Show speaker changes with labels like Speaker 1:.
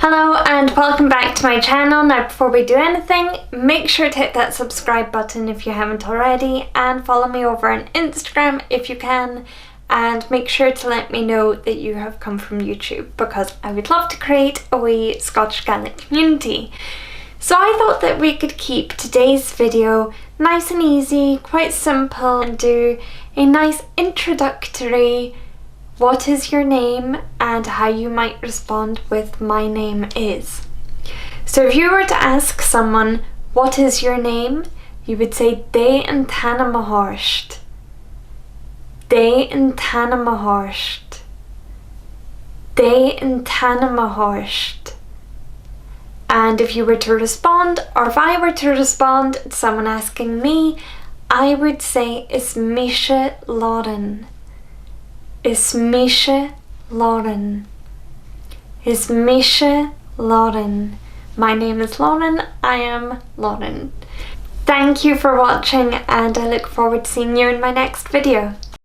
Speaker 1: Hello and welcome back to my channel. Now before we do anything, make sure to hit that subscribe button if you haven't already, and follow me over on Instagram if you can, and make sure to let me know that you have come from YouTube, because I would love to create a wee Scottish Gaelic community. So I thought that we could keep today's video nice and easy, quite simple, and do a nice introductory what is your name and how you might respond with my name is. So if you were to ask someone what is your name, you would say t-ainm. And if you were to respond, or if I were to respond to someone asking me, I would say is mise Lauren. Is mise Lauren. Is mise Lauren. My name is Lauren. I am Lauren. Thank you for watching, and I look forward to seeing you in my next video.